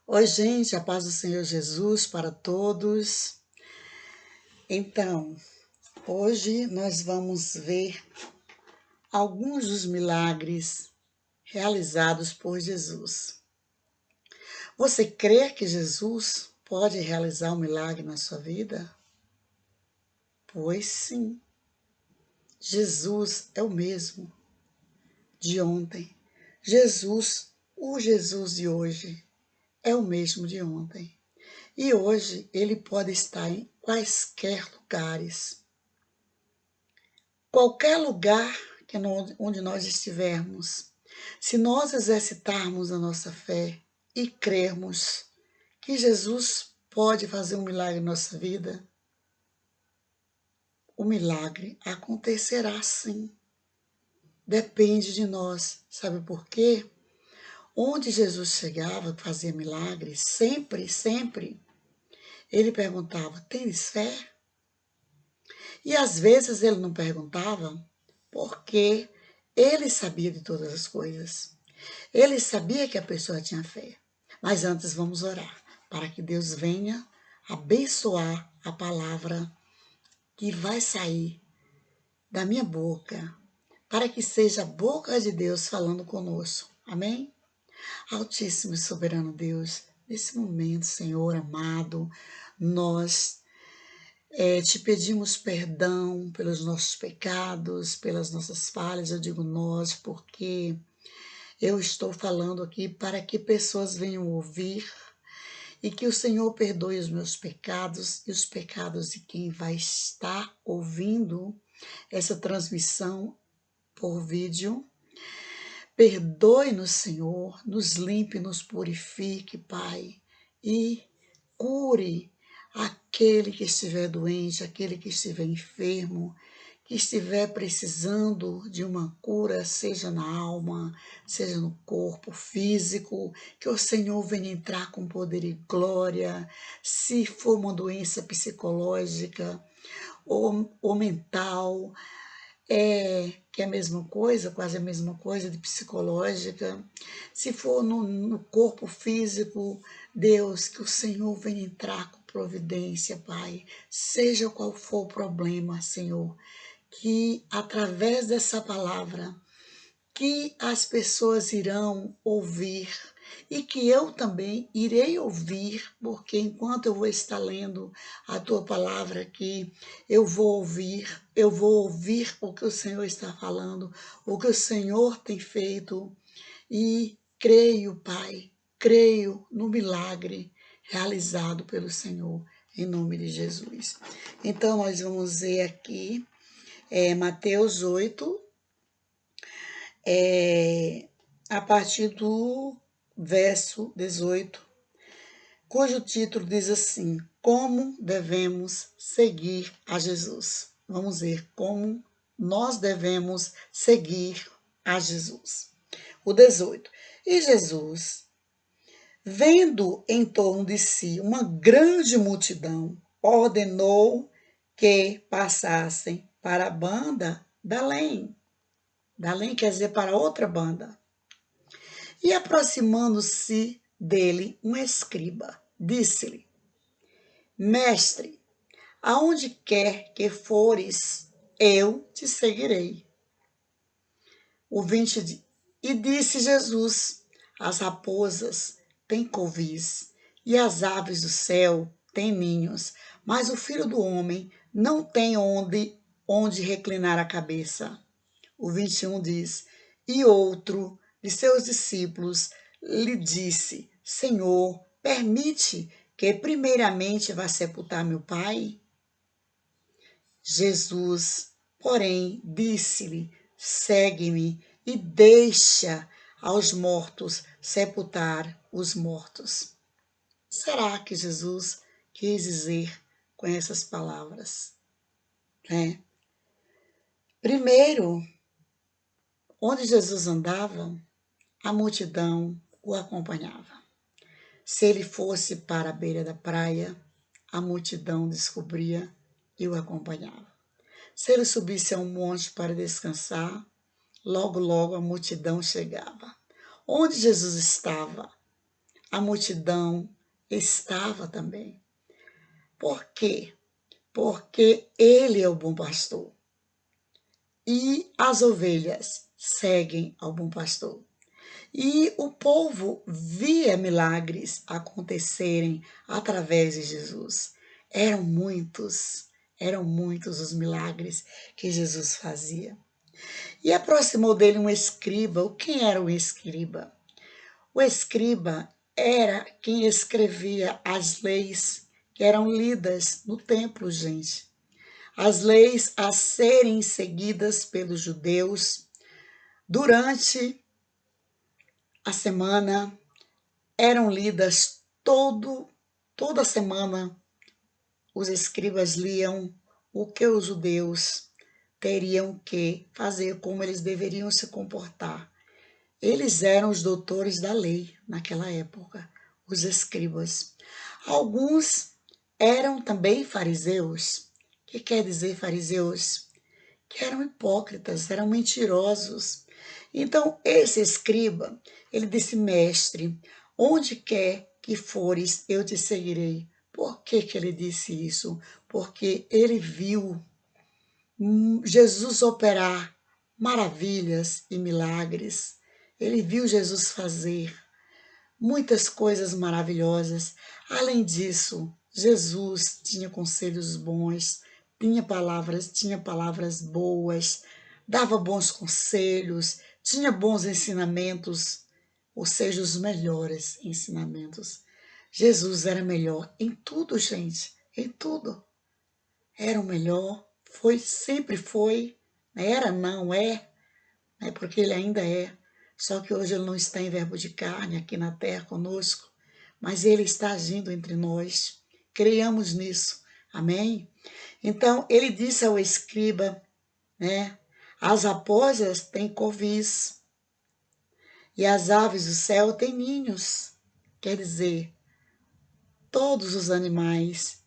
Oi, gente, a paz do Senhor Jesus para todos. Então, hoje nós vamos ver alguns dos milagres realizados por Jesus. Você crê que Jesus pode realizar um milagre na sua vida? Pois sim, Jesus é o mesmo de ontem. O Jesus de hoje, é o mesmo de ontem. E hoje ele pode estar em quaisquer lugares. Qualquer lugar onde nós estivermos, se nós exercitarmos a nossa fé e crermos que Jesus pode fazer um milagre em nossa vida, o milagre acontecerá sim. Depende de nós. Sabe por quê? Onde Jesus chegava, fazia milagres, sempre, ele perguntava: "Tens fé?" E às vezes ele não perguntava porque ele sabia de todas as coisas. Ele sabia que a pessoa tinha fé. Mas antes vamos orar para que Deus venha abençoar a palavra que vai sair da minha boca, para que seja a boca de Deus falando conosco. Amém? Altíssimo e soberano Deus, nesse momento, Senhor amado, nós te pedimos perdão pelos nossos pecados, pelas nossas falhas. Eu digo nós, porque eu estou falando aqui para que pessoas venham ouvir e que o Senhor perdoe os meus pecados e os pecados de quem vai estar ouvindo essa transmissão por vídeo. Perdoe-nos, Senhor, nos limpe, nos purifique, Pai, e cure aquele que estiver doente, aquele que estiver enfermo, que estiver precisando de uma cura, seja na alma, seja no corpo físico, que o Senhor venha entrar com poder e glória. Se for uma doença psicológica ou mental, que é a mesma coisa, quase a mesma coisa de psicológica. Se for no corpo físico, Deus, que o Senhor venha entrar com providência, Pai. Seja qual for o problema, Senhor, que através dessa palavra que as pessoas irão ouvir e que eu também irei ouvir, porque enquanto eu vou estar lendo a tua palavra aqui, eu vou ouvir o que o Senhor está falando, o que o Senhor tem feito e creio, Pai, creio no milagre realizado pelo Senhor, em nome de Jesus. Então, nós vamos ver aqui Mateus 8, a partir do verso 18, cujo título diz assim: Como devemos seguir a Jesus? Vamos ver como nós devemos seguir a Jesus. O 18. E Jesus, vendo em torno de si uma grande multidão, ordenou que passassem para a banda da além. Da além quer dizer para outra banda. E aproximando-se dele um escriba, disse-lhe: Mestre, aonde quer que fores, eu te seguirei. O 20 E disse Jesus: As raposas têm covis e as aves do céu têm ninhos, mas o filho do homem não tem onde reclinar a cabeça. O 21 diz: E outro de seus discípulos lhe disse: Senhor, permite que primeiramente vá sepultar meu pai? Jesus, porém, disse-lhe: Segue-me e deixa aos mortos sepultar os mortos. Será que Jesus quis dizer com essas palavras? Primeiro, onde Jesus andava, a multidão o acompanhava. Se ele fosse para a beira da praia, a multidão descobria e o acompanhava. Se ele subisse a um monte para descansar, logo a multidão chegava. Onde Jesus estava, a multidão estava também. Por quê? Porque ele é o bom pastor. E as ovelhas seguem ao bom pastor. E o povo via milagres acontecerem através de Jesus. Eram muitos os milagres que Jesus fazia. E aproximou dele um escriba. Quem era o escriba? O escriba era quem escrevia as leis que eram lidas no templo, gente. As leis a serem seguidas pelos judeus durante a semana eram lidas toda semana. Os escribas liam o que os judeus teriam que fazer, como eles deveriam se comportar. Eles eram os doutores da lei naquela época, os escribas. Alguns eram também fariseus. O que quer dizer fariseus? Que eram hipócritas, eram mentirosos. Então, esse escriba, ele disse, mestre, onde quer que fores, eu te seguirei. Por que ele disse isso? Porque ele viu Jesus operar maravilhas e milagres. Ele viu Jesus fazer muitas coisas maravilhosas. Além disso, Jesus tinha conselhos bons, tinha palavras boas, dava bons conselhos, tinha bons ensinamentos, ou seja, os melhores ensinamentos. Jesus era melhor em tudo, gente, em tudo. Era o melhor, sempre foi, era, não é, porque ele ainda é. Só que hoje ele não está em verbo de carne aqui na terra conosco, mas ele está agindo entre nós. Creiamos nisso, amém? Então, ele disse ao escriba, né? As raposas têm covis e as aves do céu têm ninhos. Quer dizer, todos os animais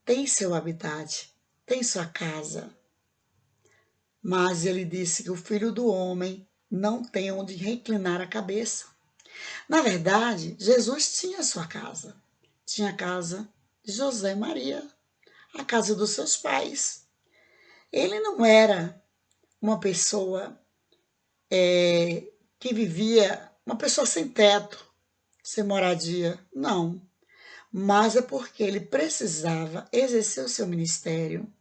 têm seu habitat, têm sua casa. Mas ele disse que o filho do homem não tem onde reclinar a cabeça. Na verdade, Jesus tinha sua casa. Tinha a casa de José e Maria, a casa dos seus pais. Ele não era uma pessoa que vivia, uma pessoa sem teto, sem moradia. Não. Mas é porque ele precisava exercer o seu ministério.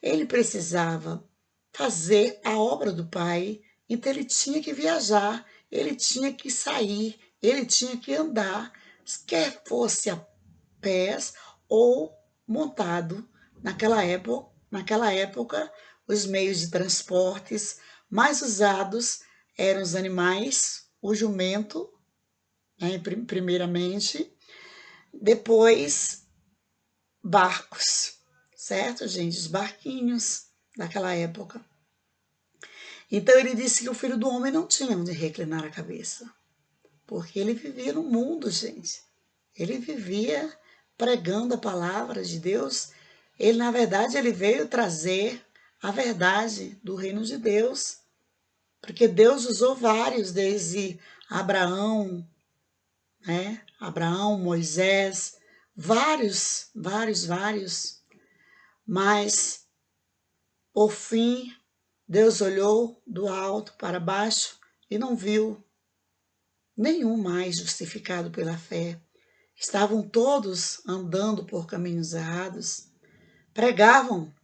Ele precisava fazer a obra do Pai, então ele tinha que viajar, ele tinha que sair, ele tinha que andar, quer fosse a pés ou montado. Naquela época, os meios de transportes mais usados eram os animais, o jumento, né, primeiramente, depois barcos, certo, gente? Os barquinhos daquela época. Então ele disse que o filho do homem não tinha onde reclinar a cabeça, porque ele vivia no mundo, gente. Ele vivia pregando a palavra de Deus. Ele, na verdade, ele veio trazer a verdade do reino de Deus, porque Deus usou vários, desde Abraão, né? Abraão, Moisés, vários. Mas, por fim, Deus olhou do alto para baixo e não viu nenhum mais justificado pela fé. Estavam todos andando por caminhos errados, pregavam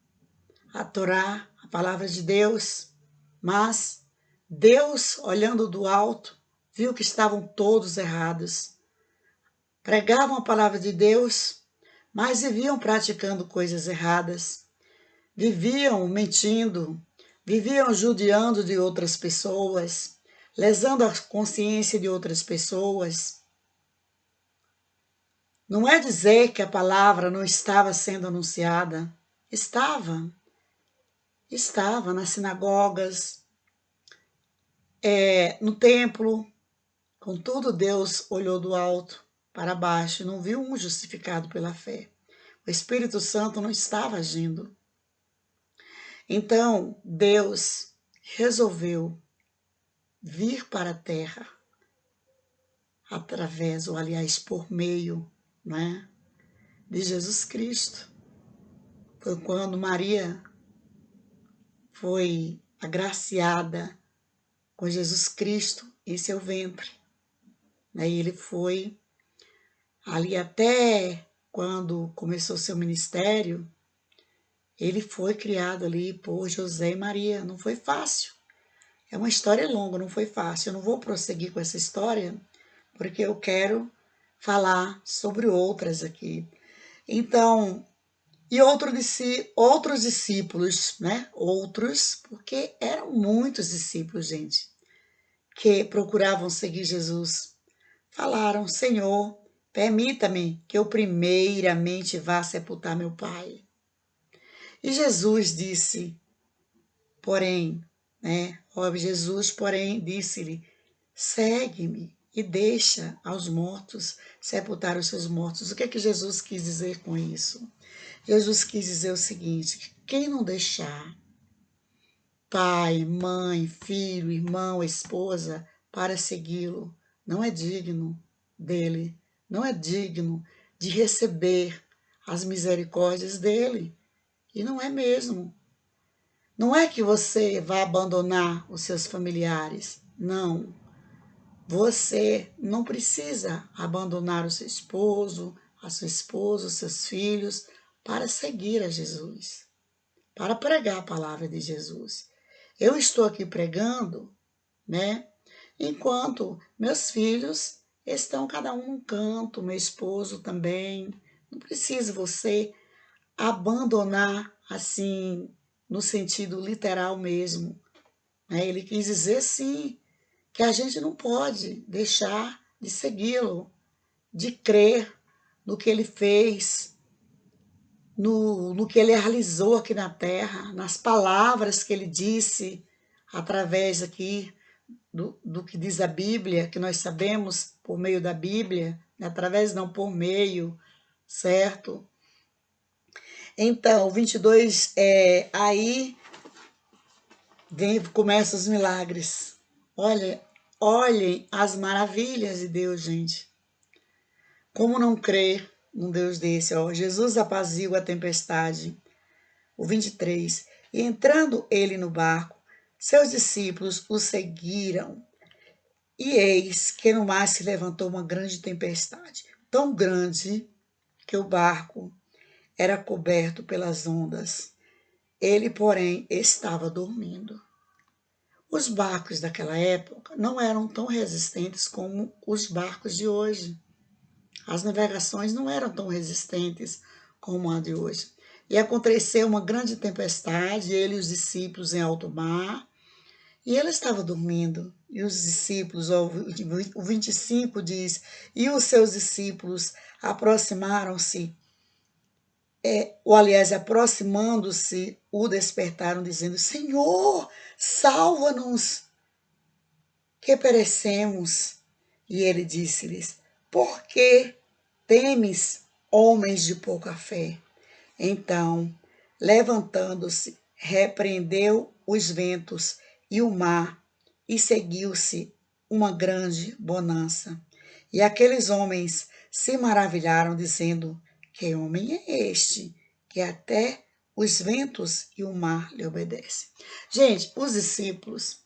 a Torá, a palavra de Deus, mas Deus, olhando do alto, viu que estavam todos errados. Pregavam a palavra de Deus, mas viviam praticando coisas erradas. Viviam mentindo, viviam judiando de outras pessoas, lesando a consciência de outras pessoas. Não é dizer que a palavra não estava sendo anunciada. Estava nas sinagogas, no templo. Contudo, Deus olhou do alto para baixo e não viu um justificado pela fé. O Espírito Santo não estava agindo. Então, Deus resolveu vir para a terra, através, ou aliás, por meio, né, de Jesus Cristo. Foi quando Maria foi agraciada com Jesus Cristo em seu ventre. Aí ele foi ali até quando começou seu ministério, ele foi criado ali por José e Maria. Não foi fácil. É uma história longa, não foi fácil. Eu não vou prosseguir com essa história, porque eu quero falar sobre outras aqui. Então, e outros discípulos, né? Outros, porque eram muitos discípulos, gente, que procuravam seguir Jesus. Falaram: Senhor, permita-me que eu primeiramente vá sepultar meu pai. E Jesus disse, porém, né? Jesus, porém, disse-lhe: segue-me e deixa aos mortos sepultar os seus mortos. O que é que Jesus quis dizer com isso? Jesus quis dizer o seguinte: que quem não deixar pai, mãe, filho, irmão, esposa para segui-lo, não é digno dele, não é digno de receber as misericórdias dele. E não é mesmo. Não é que você vai abandonar os seus familiares. Não. Você não precisa abandonar o seu esposo, a sua esposa, os seus filhos para seguir a Jesus, para pregar a palavra de Jesus. Eu estou aqui pregando, né? Enquanto meus filhos estão cada um num canto, meu esposo também. Não precisa você abandonar assim, no sentido literal mesmo, né? Ele quis dizer, sim, que a gente não pode deixar de segui-lo, de crer no que ele fez, no que ele realizou aqui na terra, nas palavras que ele disse, através aqui do que diz a Bíblia, que nós sabemos por meio da Bíblia, né? Através não, por meio, certo? Então, 22, aí começam os milagres. Olhem as maravilhas de Deus, gente. Como não crer num Deus desse? Ó, Jesus apazigua a tempestade. O 23. E entrando ele no barco, seus discípulos o seguiram. E eis que no mar se levantou uma grande tempestade, tão grande que o barco era coberto pelas ondas. Ele, porém, estava dormindo. Os barcos daquela época não eram tão resistentes como os barcos de hoje. As navegações não eram tão resistentes como a de hoje. E aconteceu uma grande tempestade, ele e os discípulos em alto mar, e ele estava dormindo. E os discípulos, o 25 diz, e os seus discípulos aproximaram-se, ou aliás, aproximando-se, o despertaram, dizendo: Senhor, salva-nos, que perecemos. E ele disse-lhes: por que temes, homens de pouca fé? Então, levantando-se, repreendeu os ventos e o mar, e seguiu-se uma grande bonança. E aqueles homens se maravilharam, dizendo: que homem é este, que até os ventos e o mar lhe obedecem? Gente, os discípulos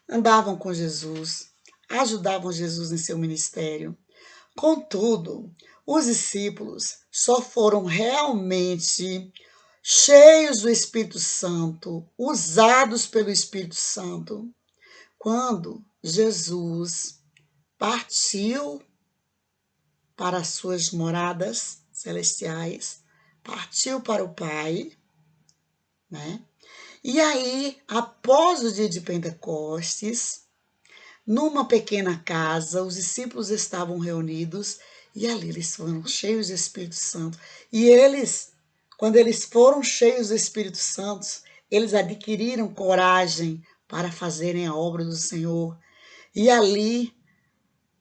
andavam com Jesus, ajudavam Jesus em seu ministério. Contudo, os discípulos só foram realmente cheios do Espírito Santo, usados pelo Espírito Santo, quando Jesus partiu para as suas moradas celestiais, partiu para o Pai, né? E aí, após o dia de Pentecostes, numa pequena casa, os discípulos estavam reunidos e ali eles foram cheios do Espírito Santo. E eles, quando eles foram cheios do Espírito Santo, eles adquiriram coragem para fazerem a obra do Senhor. E ali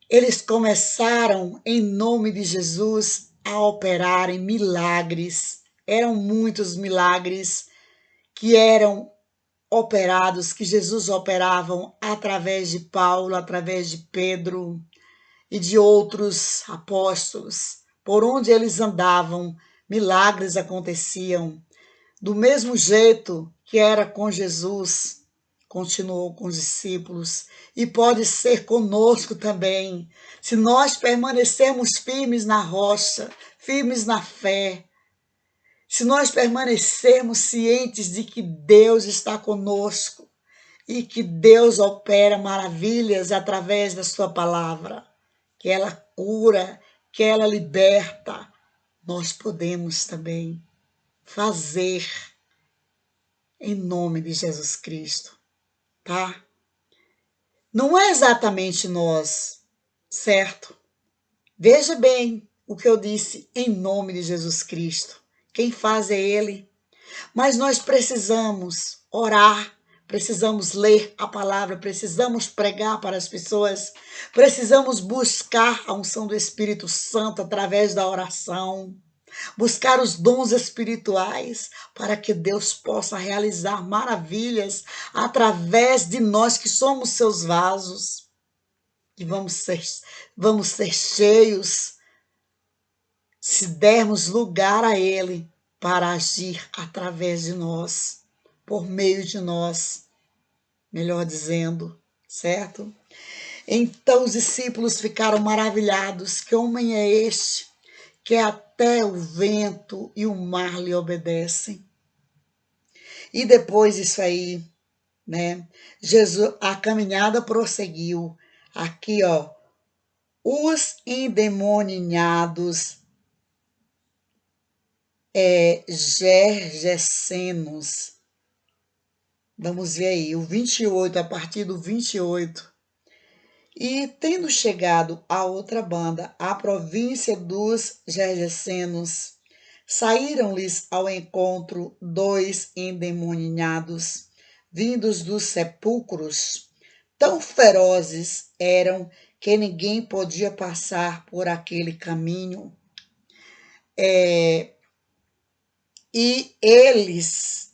eles começaram, em nome de Jesus, a operarem milagres. Eram muitos milagres que eram operados, que Jesus operavam através de Paulo, através de Pedro. e de outros apóstolos. Por onde eles andavam, milagres aconteciam. Do mesmo jeito que era com Jesus, continuou com os discípulos, e pode ser conosco também, se nós permanecermos firmes na rocha, firmes na fé, se nós permanecermos cientes de que Deus está conosco e que Deus opera maravilhas através da sua palavra, que ela cura, que ela liberta, nós podemos também fazer em nome de Jesus Cristo, tá? Não é exatamente nós, certo? Veja bem o que eu disse, em nome de Jesus Cristo. Quem faz é Ele. Mas nós precisamos orar, precisamos ler a palavra, precisamos pregar para as pessoas, precisamos buscar a unção do Espírito Santo através da oração, buscar os dons espirituais para que Deus possa realizar maravilhas através de nós que somos seus vasos, e vamos ser cheios se dermos lugar a Ele para agir através de nós, por meio de nós, melhor dizendo, certo? Então os discípulos ficaram maravilhados. Que homem é este que até o vento e o mar lhe obedecem? E depois disso aí, né? Jesus, a caminhada prosseguiu. Aqui, ó, os endemoniados gergesenos. Vamos ver aí, o 28, a partir do 28. E tendo chegado a outra banda, a província dos gergesenos, saíram-lhes ao encontro 2 endemoniados, vindos dos sepulcros. Tão ferozes eram que ninguém podia passar por aquele caminho. E eis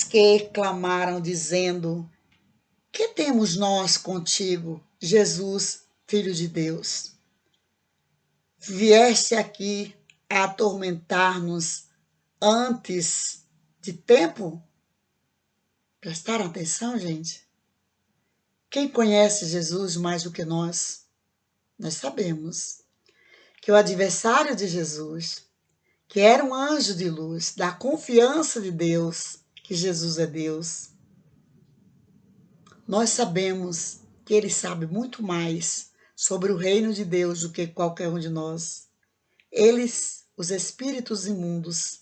que clamaram, dizendo: que temos nós contigo, Jesus, Filho de Deus? Vieste aqui a atormentar-nos antes de tempo? Prestaram atenção, gente? Quem conhece Jesus mais do que nós sabemos que o adversário de Jesus, que era um anjo de luz, da confiança de Deus, que Jesus é Deus, nós sabemos que ele sabe muito mais sobre o reino de Deus do que qualquer um de nós. Eles, os espíritos imundos,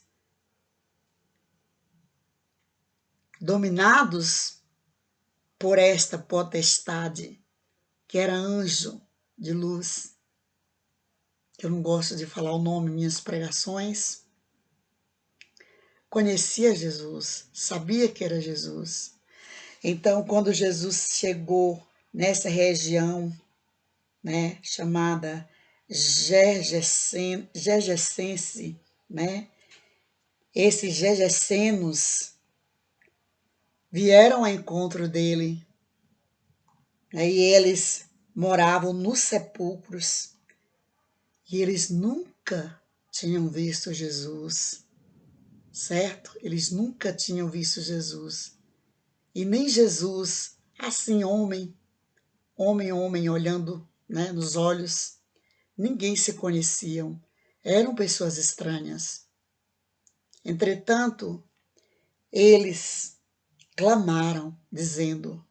dominados por esta potestade, que era anjo de luz. Eu não gosto de falar o nome em minhas pregações. Conhecia Jesus, sabia que era Jesus. Então, quando Jesus chegou nessa região, né, chamada Gergesense, né, esses gergesenos vieram ao encontro dele, né, e eles moravam nos sepulcros, e eles nunca tinham visto Jesus, certo? Eles nunca tinham visto Jesus. E nem Jesus, assim, homem, olhando, né, nos olhos, ninguém se conheciam, eram pessoas estranhas. Entretanto, eles clamaram, dizendo: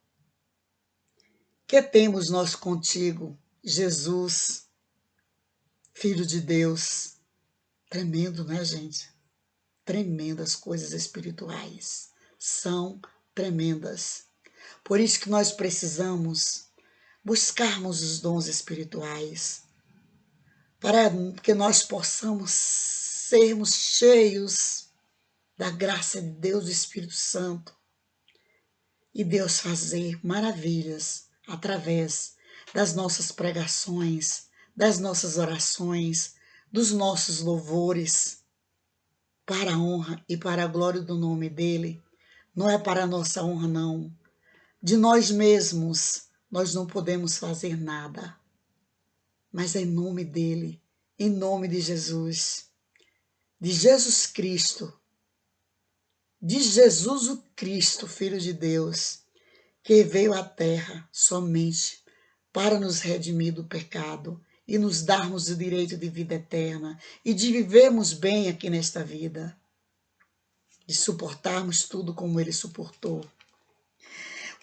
que temos nós contigo, Jesus, Filho de Deus? Tremendo, né, gente? Tremendas coisas espirituais. São tremendas. Por isso que nós precisamos buscarmos os dons espirituais, para que nós possamos sermos cheios da graça de Deus, do Espírito Santo, e Deus fazer maravilhas através das nossas pregações, das nossas orações, dos nossos louvores, para a honra e para a glória do nome dEle. Não é para a nossa honra, não. De nós mesmos nós não podemos fazer nada. Mas é em nome dele, em nome de Jesus Cristo, de Jesus o Cristo, Filho de Deus, que veio à terra somente para nos redimir do pecado e nos darmos o direito de vida eterna e de vivermos bem aqui nesta vida, de suportarmos tudo como ele suportou.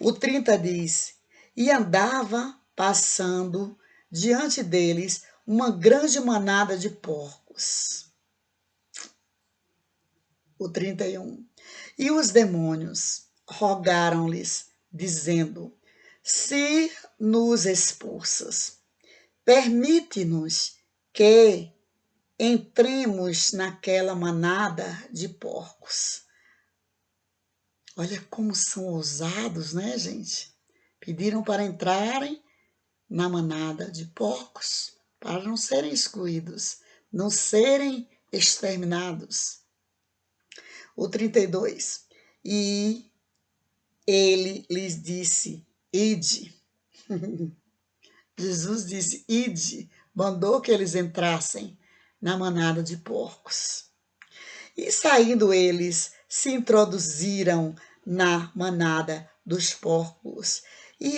O 30 diz: e andava passando diante deles uma grande manada de porcos. O 31. E os demônios rogaram-lhes, dizendo: se nos expulsas, permite-nos que entremos naquela manada de porcos. Olha como são ousados, né, gente? Pediram para entrarem na manada de porcos, para não serem excluídos, não serem exterminados. O 32. E ele lhes disse: ide. Jesus disse: ide, mandou que eles entrassem na manada de porcos. E saindo eles, se introduziram na manada dos porcos. E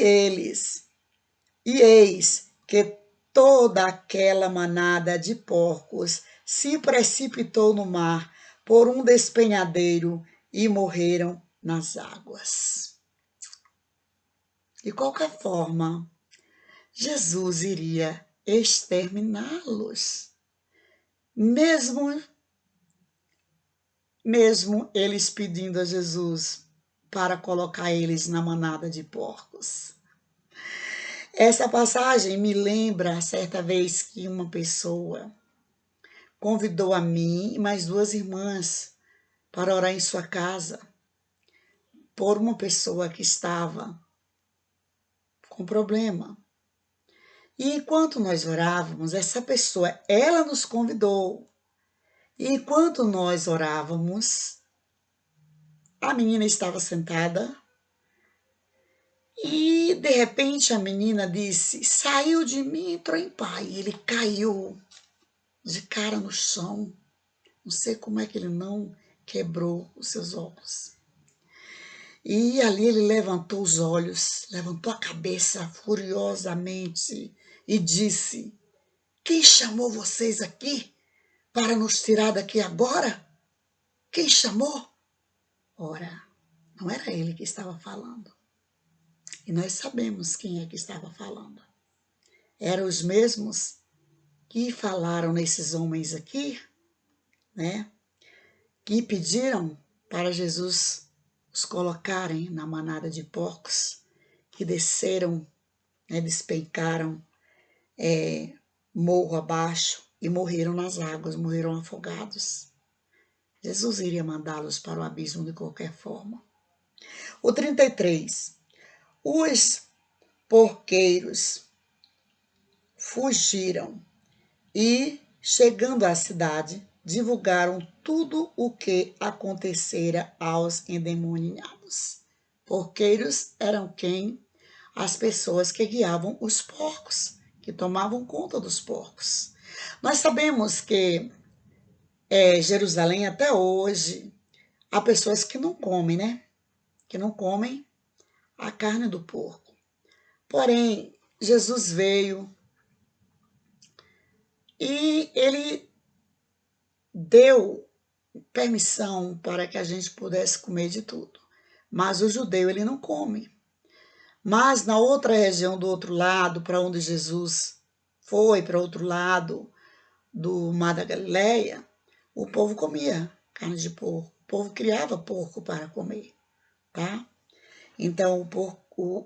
eis que toda aquela manada de porcos se precipitou no mar por um despenhadeiro e morreram nas águas. De qualquer forma, Jesus iria exterminá-los, mesmo eles pedindo a Jesus para colocar eles na manada de porcos. Essa passagem me lembra certa vez que uma pessoa convidou a mim e mais 2 irmãs para orar em sua casa por uma pessoa que estava com problema. E enquanto nós orávamos, essa pessoa, ela nos convidou. E enquanto nós orávamos, a menina estava sentada e, de repente, a menina disse: saiu de mim e entrou em pai. E ele caiu de cara no chão. Não sei como é que ele não quebrou os seus olhos. E ali ele levantou os olhos, levantou a cabeça furiosamente e disse: quem chamou vocês aqui para nos tirar daqui agora? Quem chamou? Ora, não era ele que estava falando. E nós sabemos quem é que estava falando. Eram os mesmos que falaram nesses homens aqui, né? Que pediram para Jesus os colocarem na manada de porcos, que desceram, né, despencaram morro abaixo e morreram nas águas, morreram afogados. Jesus iria mandá-los para o abismo de qualquer forma. O 33. Os porqueiros fugiram e, chegando à cidade, divulgaram tudo o que acontecera aos endemoniados. Porqueiros eram quem? As pessoas que guiavam os porcos, que tomavam conta dos porcos. Nós sabemos que Jerusalém até hoje há pessoas que não comem, né? Que não comem a carne do porco. Porém, Jesus veio e ele deu permissão para que a gente pudesse comer de tudo. Mas o judeu, ele não come. Mas na outra região do outro lado, para onde Jesus foi, para outro lado do Mar da Galileia, o povo comia carne de porco. O povo criava porco para comer, tá? Então,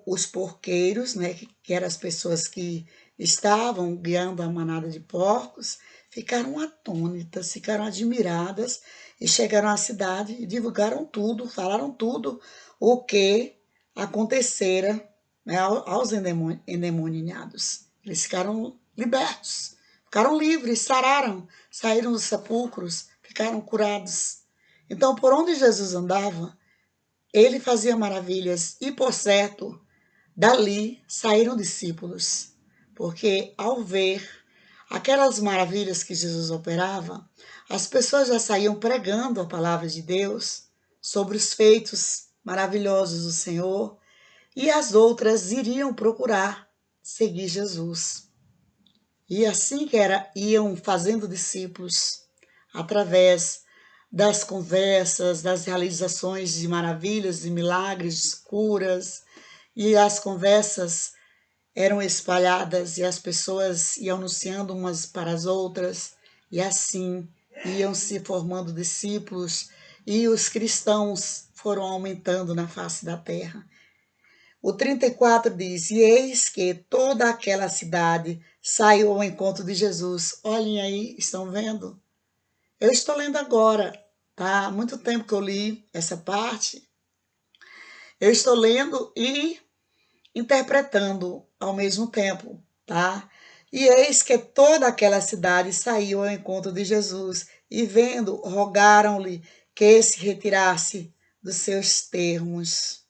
os porqueiros, né, que eram as pessoas que estavam guiando a manada de porcos, ficaram atônitas, ficaram admiradas e chegaram à cidade e divulgaram tudo, falaram tudo o que acontecera, né, aos endemoniados. Eles ficaram libertos, ficaram livres, sararam, saíram dos sepulcros, ficaram curados. Então, por onde Jesus andava, ele fazia maravilhas e, por certo, Dali saíram discípulos, porque ao ver aquelas maravilhas que Jesus operava, as pessoas já saíam pregando a palavra de Deus sobre os feitos maravilhosos do Senhor, e as outras iriam procurar seguir Jesus. E assim que iam fazendo discípulos, através das conversas, das realizações de maravilhas e milagres, curas, e as conversas eram espalhadas e as pessoas iam anunciando umas para as outras, e assim iam se formando discípulos, e os cristãos foram aumentando na face da terra. O 34 diz: E eis que toda aquela cidade saiu ao encontro de Jesus. Olhem aí, estão vendo? Eu estou lendo agora, tá? Há muito tempo que eu li essa parte. Eu estou lendo e interpretando ao mesmo tempo, tá? E eis que toda aquela cidade saiu ao encontro de Jesus, e vendo, rogaram-lhe que se retirasse dos seus termos.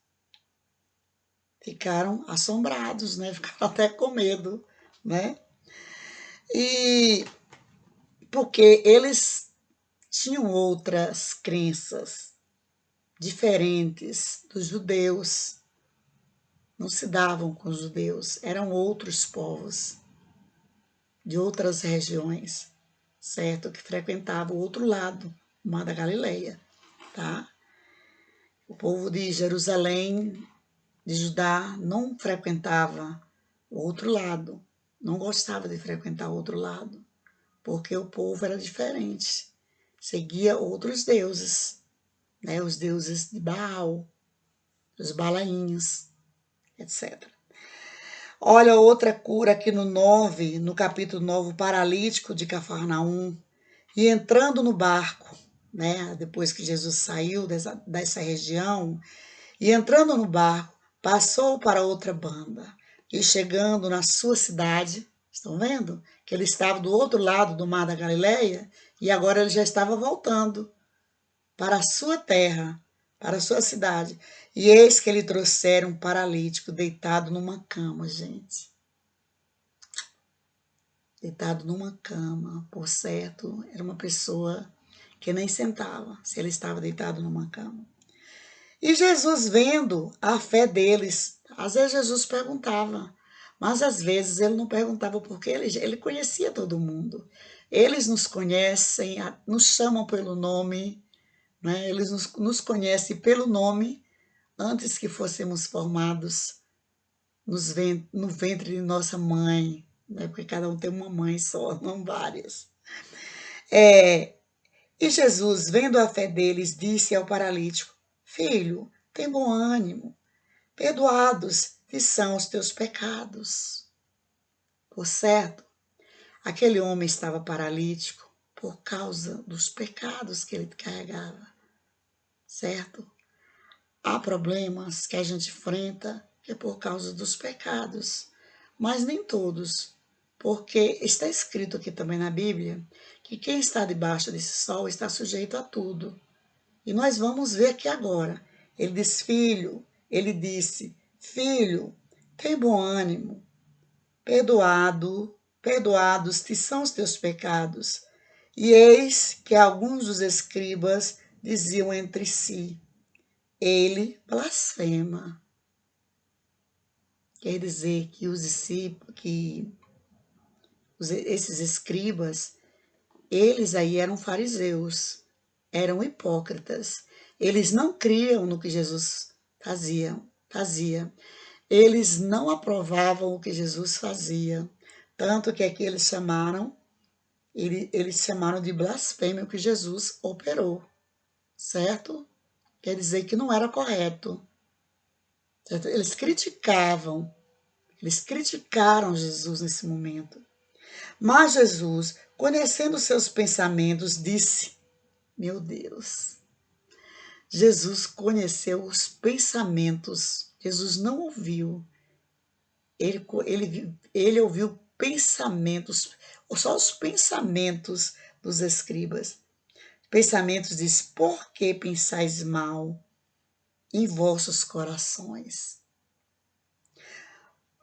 Ficaram assombrados, né? Ficaram até com medo, né? E porque eles tinham outras crenças diferentes dos judeus, não se davam com os judeus, eram outros povos de outras regiões, certo? Que frequentavam o outro lado, o Mar da Galileia, tá? O povo de Jerusalém, de Judá, não frequentava o outro lado, não gostava de frequentar o outro lado, porque o povo era diferente, seguia outros deuses, né? Os deuses de Baal, os Balaíns, etc. Olha outra cura aqui no 9, no capítulo 9, o paralítico de Cafarnaum, e entrando no barco, né, depois que Jesus saiu dessa região, e entrando no barco, passou para outra banda, e chegando na sua cidade, estão vendo? Que ele estava do outro lado do Mar da Galileia, e agora ele já estava voltando para a sua terra, para a sua cidade. E eis que ele trouxeram um paralítico deitado numa cama, gente. Deitado numa cama, por certo, era uma pessoa que nem sentava, se ele estava deitado numa cama. E Jesus, vendo a fé deles, às vezes Jesus perguntava, mas às vezes ele não perguntava porque ele conhecia todo mundo. Eles nos conhecem, nos chamam pelo nome, né? Eles nos conhecem pelo nome antes que fôssemos formados no ventre de nossa mãe, né? Porque cada um tem uma mãe só, não várias. E Jesus, vendo a fé deles, disse ao paralítico: Filho, tem bom ânimo, perdoados te são os teus pecados. Por certo, aquele homem estava paralítico por causa dos pecados que ele carregava, certo? Há problemas que a gente enfrenta que é por causa dos pecados, mas nem todos, porque está escrito aqui também na Bíblia que quem está debaixo desse sol está sujeito a tudo. E nós vamos ver aqui agora. Ele disse, filho, tem bom ânimo, perdoados te são os teus pecados. E eis que alguns dos escribas diziam entre si, ele blasfema. Quer dizer que os discípulos, esses escribas, eles aí eram fariseus, eram hipócritas. Eles não criam no que Jesus fazia. Eles não aprovavam o que Jesus fazia. Tanto que aqui eles chamaram de blasfêmia o que Jesus operou, certo? Quer dizer que não era correto. Certo? Eles criticaram Jesus nesse momento. Mas Jesus, conhecendo seus pensamentos, disse, meu Deus, Jesus conheceu os pensamentos, Jesus não ouviu, ele ouviu pensamentos, só os pensamentos dos escribas. Pensamentos diz, por que pensais mal em vossos corações?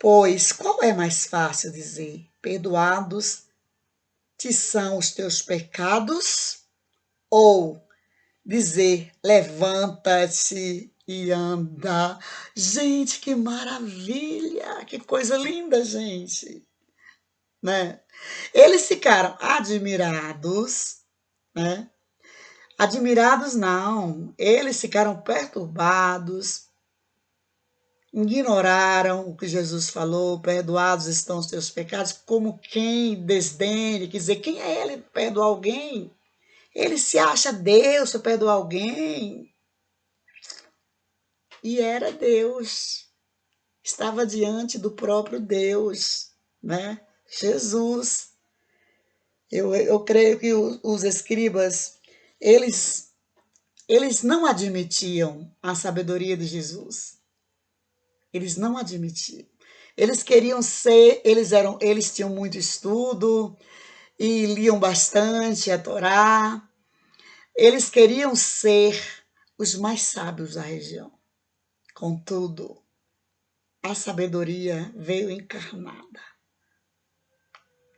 Pois qual é mais fácil dizer? Perdoados te são os teus pecados? Ou dizer levanta-te e anda? Gente, que maravilha! Que coisa linda, gente! Né? Eles ficaram admirados, né? Admirados não, eles ficaram perturbados, ignoraram o que Jesus falou, perdoados estão os teus pecados, como quem desdene, quer dizer, quem é ele para perdoar alguém? Ele se acha Deus para perdoar alguém. E era Deus, estava diante do próprio Deus, né? Jesus. Eu creio que os escribas, eles não admitiam a sabedoria de Jesus. Eles não admitiam. Eles queriam ser, eles tinham muito estudo e liam bastante a Torá. Eles queriam ser os mais sábios da região. Contudo, a sabedoria veio encarnada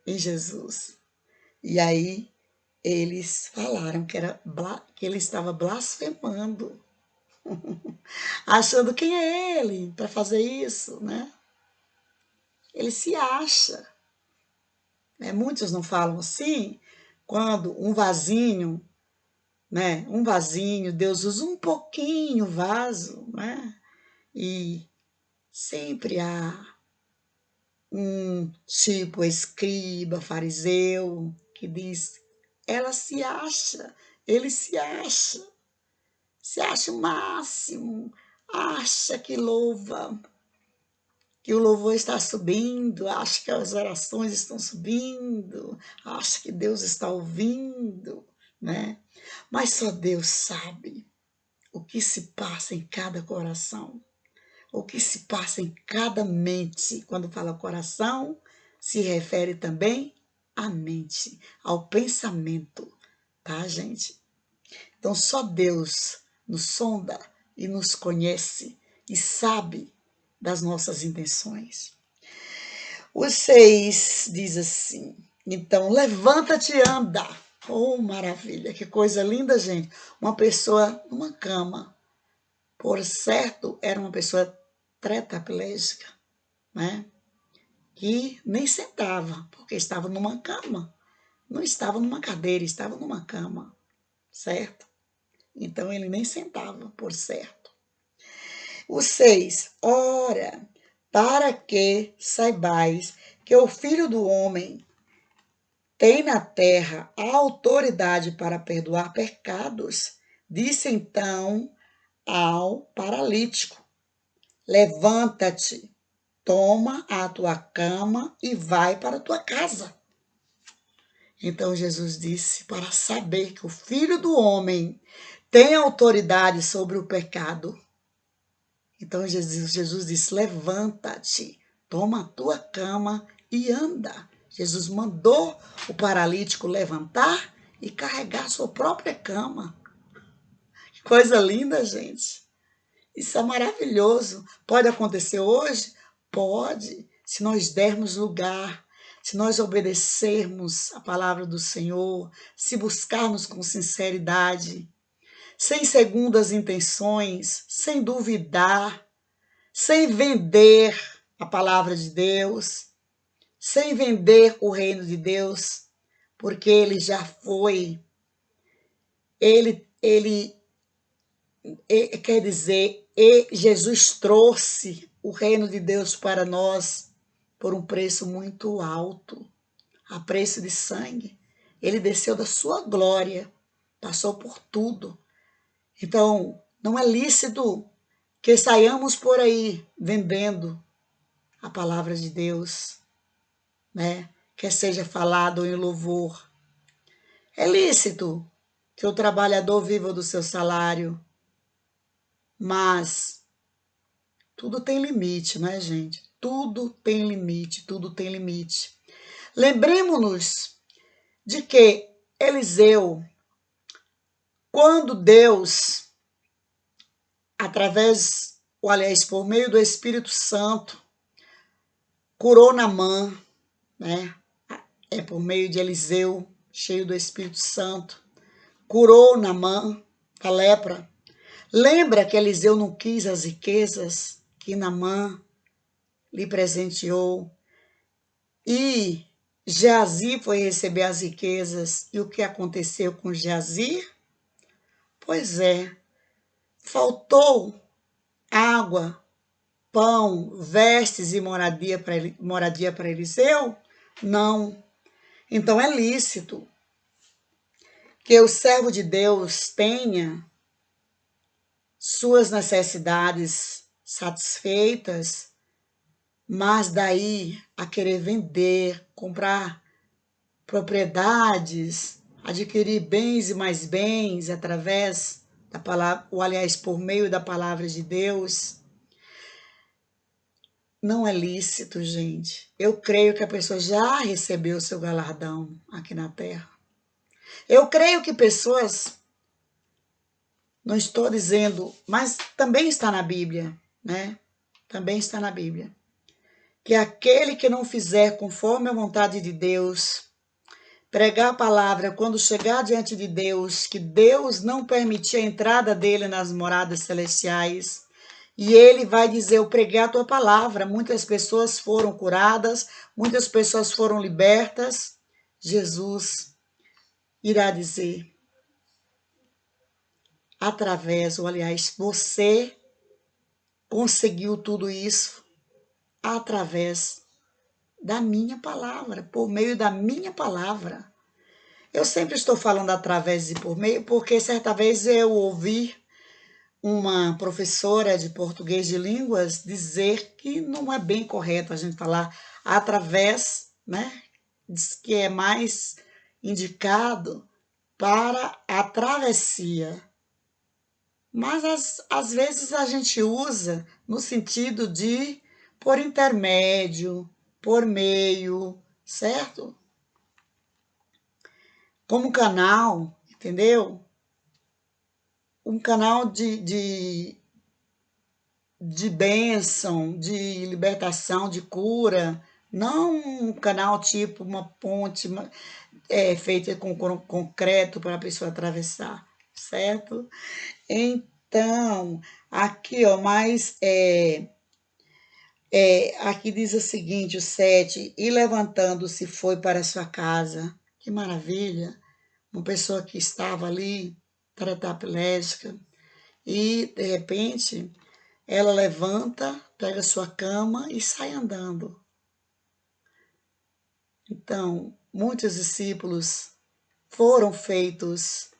em Jesus. E aí eles falaram que ele estava blasfemando, achando quem é ele para fazer isso, né? Ele se acha. Né? Muitos não falam assim, quando um vasinho, né? Um vasinho, Deus usa um pouquinho o vaso, né? E sempre há um tipo escriba, fariseu, que diz, ela se acha, ele se acha o máximo, acha que louva, que o louvor está subindo, acha que as orações estão subindo, acha que Deus está ouvindo, né? Mas só Deus sabe o que se passa em cada coração, o que se passa em cada mente. Quando fala coração, se refere também à mente, ao pensamento, tá, gente? Então só Deus nos sonda e nos conhece e sabe das nossas intenções. O 6 diz assim, então levanta-te e anda. Oh, maravilha, que coisa linda, gente. Uma pessoa numa cama, por certo, era uma pessoa tetraplégica, né? Que nem sentava, porque estava numa cama. Não estava numa cadeira, estava numa cama, certo? Então ele nem sentava, por certo. O 6, ora, para que saibais que o Filho do Homem tem na terra a autoridade para perdoar pecados, disse então ao paralítico, levanta-te, toma a tua cama e vai para a tua casa. Então Jesus disse, para saber que o Filho do Homem tem autoridade sobre o pecado. Então Jesus disse, levanta-te, toma a tua cama e anda. Jesus mandou o paralítico levantar e carregar sua própria cama. Que coisa linda, gente. Isso é maravilhoso. Pode acontecer hoje? Pode, se nós dermos lugar, se nós obedecermos a palavra do Senhor, se buscarmos com sinceridade, sem segundas intenções, sem duvidar, sem vender a palavra de Deus, sem vender o reino de Deus, porque ele já foi, ele quer dizer, Jesus trouxe o reino de Deus para nós por um preço muito alto, a preço de sangue. Ele desceu da sua glória, passou por tudo. Então, não é lícito que saiamos por aí vendendo a palavra de Deus, né? Quer seja falado em louvor. É lícito que o trabalhador viva do seu salário, mas tudo tem limite, né, gente? Tudo tem limite, tudo tem limite. Lembremos-nos de que Eliseu, quando Deus, através, ou aliás, por meio do Espírito Santo, curou Naamã, né? É por meio de Eliseu, cheio do Espírito Santo. Curou Naamã a lepra. Lembra que Eliseu não quis as riquezas que Naamã lhe presenteou? E Geazi foi receber as riquezas. E o que aconteceu com Geazi? Pois é, faltou água, pão, vestes e moradia para Eliseu? Não. Então é lícito que o servo de Deus tenha suas necessidades satisfeitas, mas daí a querer vender, comprar propriedades, adquirir bens e mais bens através da palavra, ou aliás, por meio da palavra de Deus, não é lícito, gente. Eu creio que a pessoa já recebeu o seu galardão aqui na Terra. Eu creio que pessoas, não estou dizendo, mas também está na Bíblia, né? Também está na Bíblia. Que aquele que não fizer conforme a vontade de Deus, pregar a palavra quando chegar diante de Deus, que Deus não permitir a entrada dele nas moradas celestiais, e ele vai dizer: eu preguei a tua palavra. Muitas pessoas foram curadas, muitas pessoas foram libertas. Jesus irá dizer, através, ou aliás, você conseguiu tudo isso através da minha palavra, por meio da minha palavra. Eu sempre estou falando através e por meio, porque certa vez eu ouvi uma professora de português de línguas dizer que não é bem correto a gente falar através, né? Diz que é mais indicado para a travessia. Mas às vezes a gente usa no sentido de por intermédio, por meio, certo? Como canal, entendeu? Um canal de bênção, de libertação, de cura, não um canal tipo uma ponte feita com concreto para a pessoa atravessar, certo? Então, aqui, ó, aqui diz o seguinte, o 7, e levantando-se foi para sua casa. Que maravilha! Uma pessoa que estava ali, tetraplégica, e de repente ela levanta, pega sua cama e sai andando. Então, muitos discípulos foram feitos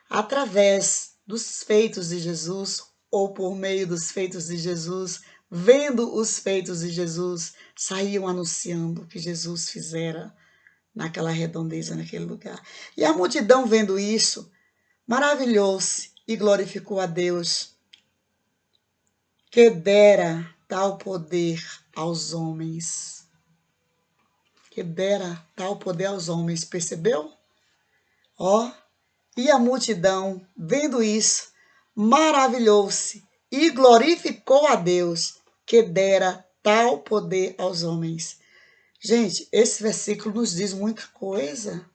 através dos feitos de Jesus ou por meio dos feitos de Jesus, vendo os feitos de Jesus, saíam anunciando o que Jesus fizera naquela redondeza, naquele lugar. E a multidão vendo isso, maravilhou-se e glorificou a Deus, que dera tal poder aos homens. Que dera tal poder aos homens, percebeu? Ó, e a multidão, vendo isso, maravilhou-se e glorificou a Deus, que dera tal poder aos homens. Gente, esse versículo nos diz muita coisa,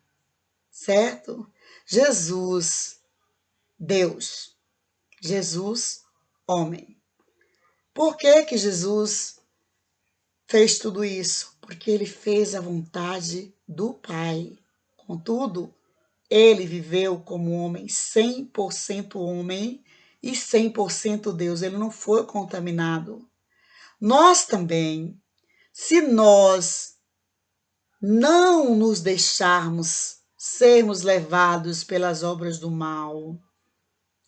certo? Jesus, Deus. Jesus, homem. Por que que Jesus fez tudo isso? Porque ele fez a vontade do Pai. Contudo, ele viveu como homem, 100% homem e 100% Deus. Ele não foi contaminado. Nós também, se nós não nos deixarmos sermos levados pelas obras do mal,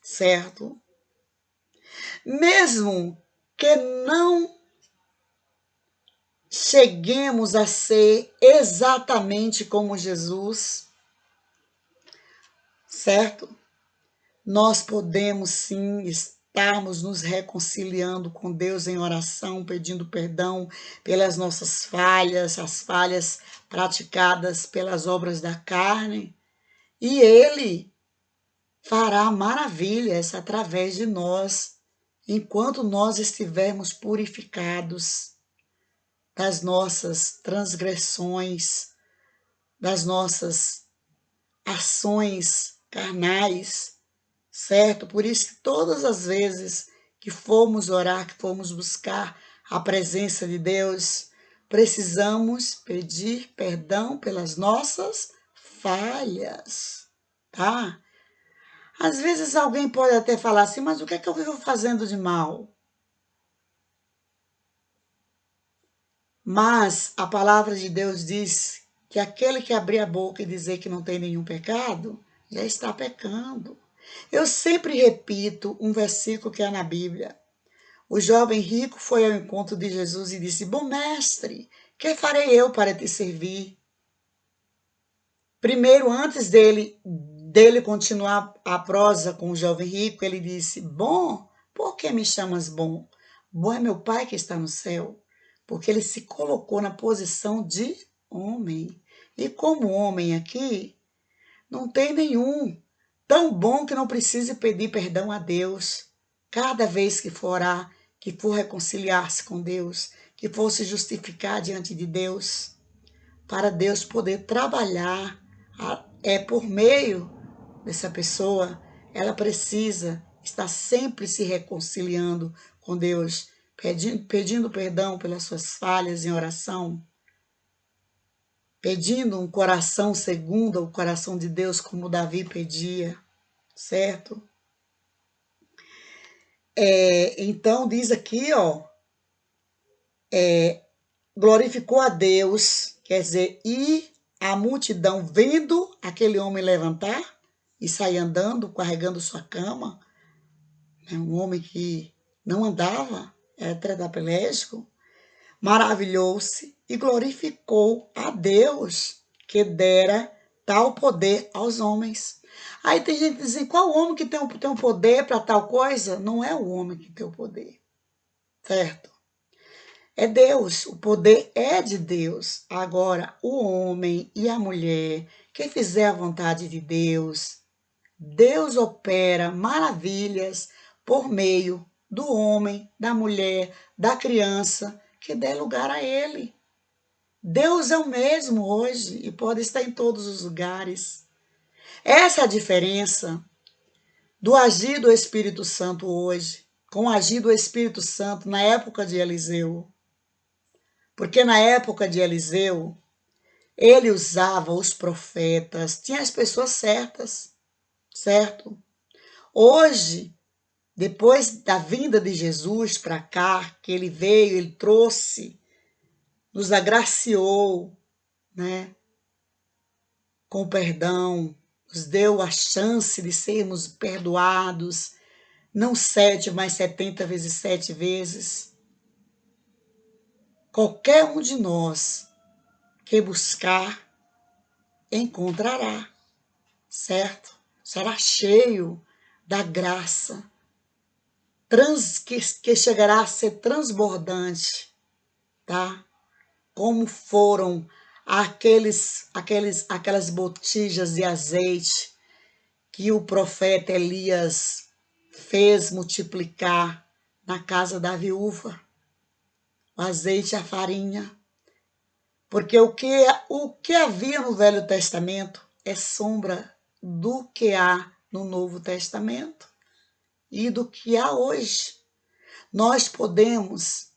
certo? Mesmo que não cheguemos a ser exatamente como Jesus, certo? Nós podemos sim estarmos nos reconciliando com Deus em oração, pedindo perdão pelas nossas falhas, as falhas praticadas pelas obras da carne, e Ele fará maravilhas através de nós, enquanto nós estivermos purificados das nossas transgressões, das nossas ações carnais, certo? Por isso que todas as vezes que formos orar, que formos buscar a presença de Deus, precisamos pedir perdão pelas nossas falhas, tá? Às vezes alguém pode até falar assim, mas o que é que eu vivo fazendo de mal? Mas a palavra de Deus diz que aquele que abrir a boca e dizer que não tem nenhum pecado, já está pecando. Eu sempre repito um versículo que é na Bíblia. O jovem rico foi ao encontro de Jesus e disse: Bom mestre, que farei eu para te servir? Primeiro, antes dele continuar a prosa com o jovem rico, ele disse: Bom, por que me chamas bom? Bom é meu Pai que está no céu, porque ele se colocou na posição de homem. E como homem aqui, não tem nenhum tão bom que não precise pedir perdão a Deus. Cada vez que for orar, que for reconciliar-se com Deus, que for se justificar diante de Deus, para Deus poder trabalhar por meio dessa pessoa, ela precisa estar sempre se reconciliando com Deus, pedindo perdão pelas suas falhas em oração, pedindo um coração segundo o coração de Deus, como Davi pedia, certo? Então diz aqui, ó, glorificou a Deus, quer dizer, e a multidão vendo aquele homem levantar e sair andando, carregando sua cama, né, um homem que não andava, era tetraplégico, maravilhou-se e glorificou a Deus que dera tal poder aos homens. Aí tem gente que diz, qual homem que tem um poder para tal coisa? Não é o homem que tem o poder, certo? É Deus, o poder é de Deus. Agora, o homem e a mulher que fizer a vontade de Deus, Deus opera maravilhas por meio do homem, da mulher, da criança, que dê lugar a ele. Deus é o mesmo hoje e pode estar em todos os lugares. Essa é a diferença do agir do Espírito Santo hoje, com o agir do Espírito Santo na época de Eliseu. Porque na época de Eliseu, ele usava os profetas, tinha as pessoas certas, certo? Hoje, depois da vinda de Jesus para cá, que ele veio, ele trouxe, nos agraciou, né, com perdão, nos deu a chance de sermos perdoados, não 7, mas 70 vezes 7 vezes. Qualquer um de nós que buscar, encontrará, certo? Será cheio da graça, que chegará a ser transbordante, tá? Como foram aquelas botijas de azeite que o profeta Elias fez multiplicar na casa da viúva, o azeite e a farinha. Porque o que havia no Velho Testamento é sombra do que há no Novo Testamento e do que há hoje. Nós podemos,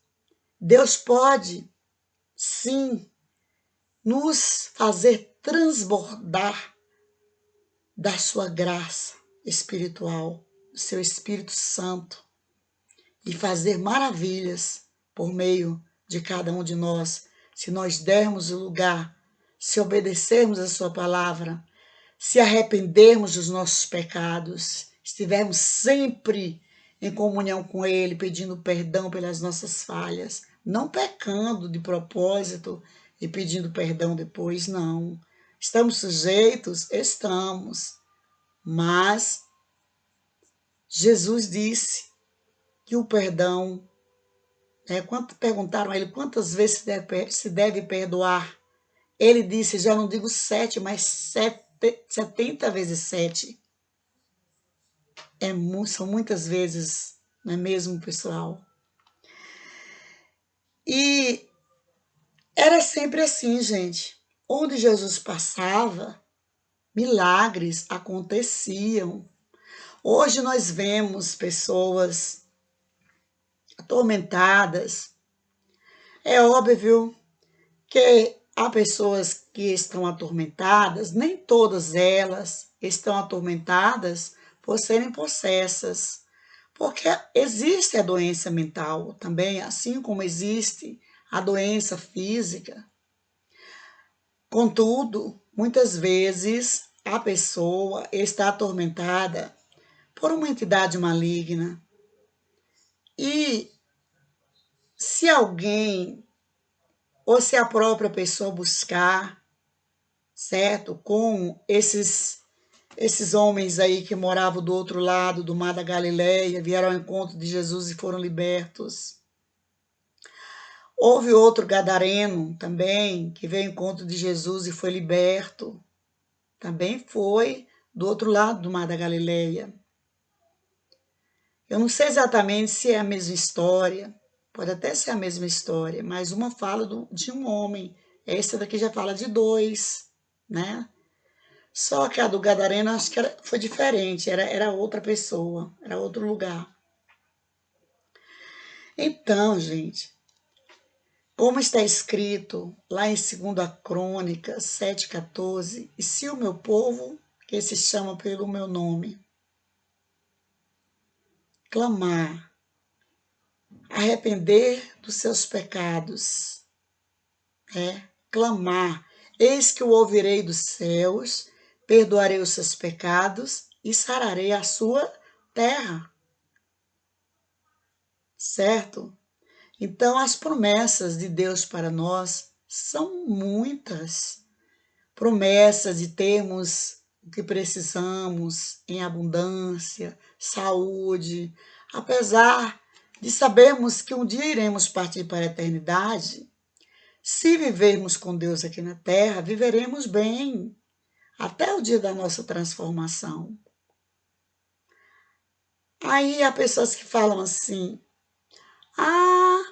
Deus pode, sim, nos fazer transbordar da sua graça espiritual, do seu Espírito Santo, e fazer maravilhas por meio de cada um de nós, se nós dermos o lugar, se obedecermos a sua palavra, se arrependermos dos nossos pecados, estivermos sempre em comunhão com Ele, pedindo perdão pelas nossas falhas, não pecando de propósito e pedindo perdão depois, não. Estamos sujeitos? Estamos. Mas Jesus disse que o perdão, quando perguntaram a ele quantas vezes se deve perdoar, ele disse, já não digo 7, mas 70 vezes 7. São muitas vezes, não é mesmo, pessoal? E Era sempre assim, gente. Onde Jesus passava, milagres aconteciam. Hoje nós vemos pessoas atormentadas. É óbvio que há pessoas que estão atormentadas, nem todas elas estão atormentadas por serem possessas, porque existe a doença mental também, assim como existe a doença física. Contudo, muitas vezes a pessoa está atormentada por uma entidade maligna. E se alguém, ou se a própria pessoa buscar, certo? Com esses homens aí que moravam do outro lado do mar da Galileia, vieram ao encontro de Jesus e foram libertos. Houve outro gadareno também, que veio ao encontro de Jesus e foi liberto. Também foi do outro lado do mar da Galileia. Eu não sei exatamente se é a mesma história, pode até ser a mesma história, mas uma fala de um homem, essa daqui já fala de dois, né? Só que a do Gadareno acho que foi diferente, era outra pessoa, era outro lugar. Então, gente, como está escrito lá em 2 Crônicas 7,14, e se o meu povo, que se chama pelo meu nome, clamar, arrepender dos seus pecados, clamar, eis que o ouvirei dos céus, perdoarei os seus pecados e sararei a sua terra. Certo? Então, as promessas de Deus para nós são muitas. Promessas de termos o que precisamos em abundância, saúde. Apesar de sabermos que um dia iremos partir para a eternidade, se vivermos com Deus aqui na terra, viveremos bem até o dia da nossa transformação. Aí há pessoas que falam assim: ah,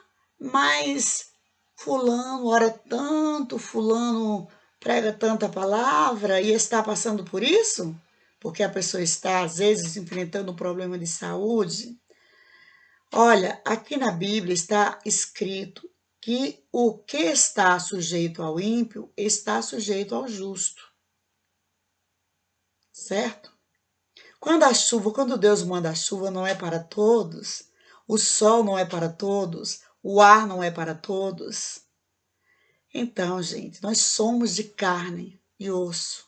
mas fulano ora tanto, fulano prega tanta palavra e está passando por isso? Porque a pessoa está, às vezes, enfrentando um problema de saúde. Olha, aqui na Bíblia está escrito que o que está sujeito ao ímpio está sujeito ao justo. Certo? Quando Deus manda a chuva, não é para todos, o sol não é para todos, o ar não é para todos. Então, gente, nós somos de carne e osso.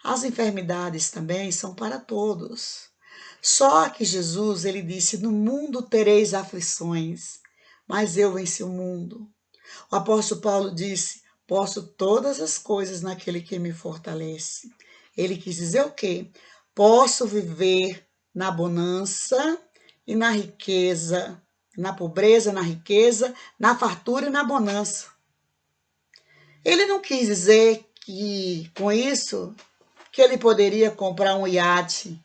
As enfermidades também são para todos. Só que Jesus, ele disse: no mundo tereis aflições, mas eu venci o mundo. O apóstolo Paulo disse: posso todas as coisas naquele que me fortalece. Ele quis dizer o quê? Posso viver na bonança e na riqueza, na pobreza, na riqueza, na fartura e na bonança. Ele não quis dizer que, com isso, que ele poderia comprar um iate,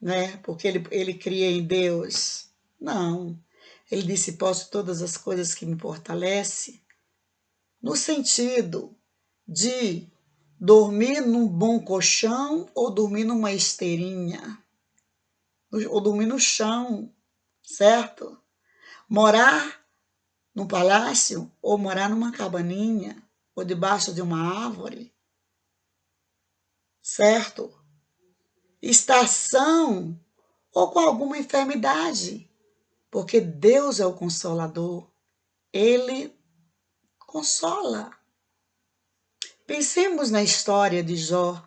né? Porque ele cria em Deus. Não. Ele disse: posso todas as coisas que me fortalecem, no sentido de dormir num bom colchão ou dormir numa esteirinha, ou dormir no chão, certo? Morar num palácio ou morar numa cabaninha ou debaixo de uma árvore, certo? Estação ou com alguma enfermidade, porque Deus é o consolador, Ele consola. Pensemos na história de Jó,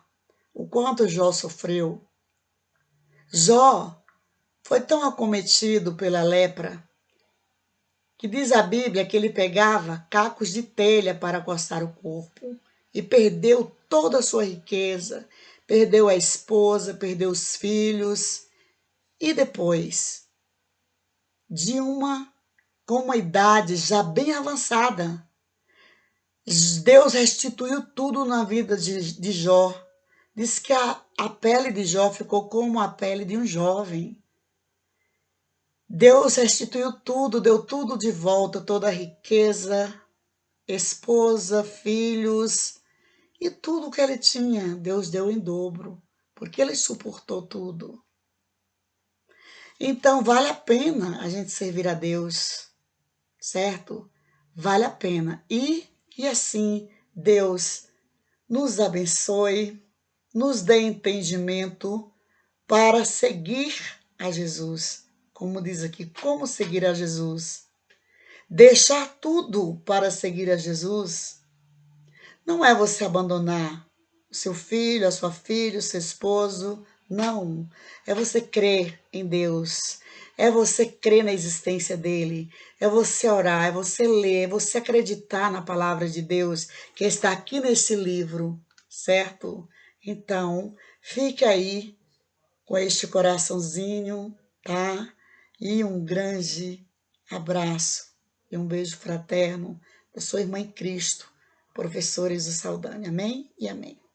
o quanto Jó sofreu. Jó foi tão acometido pela lepra que diz a Bíblia que ele pegava cacos de telha para coçar o corpo e perdeu toda a sua riqueza, perdeu a esposa, perdeu os filhos e depois, com uma idade já bem avançada, Deus restituiu tudo na vida de Jó. Diz que a pele de Jó ficou como a pele de um jovem. Deus restituiu tudo, deu tudo de volta, toda a riqueza, esposa, filhos e tudo que ele tinha, Deus deu em dobro, porque ele suportou tudo. Então, vale a pena a gente servir a Deus, certo? Vale a pena. E assim, Deus nos abençoe, nos dê entendimento para seguir a Jesus. Como diz aqui, como seguir a Jesus? Deixar tudo para seguir a Jesus não é você abandonar o seu filho, a sua filha, o seu esposo. Não. É você crer em Deus. É você crer na existência dele. É você orar, é você ler, é você acreditar na palavra de Deus que está aqui nesse livro, certo? Então, fique aí com este coraçãozinho, tá? E um grande abraço e um beijo fraterno da sua irmã em Cristo, professora Iso Saldanha. Amém e amém.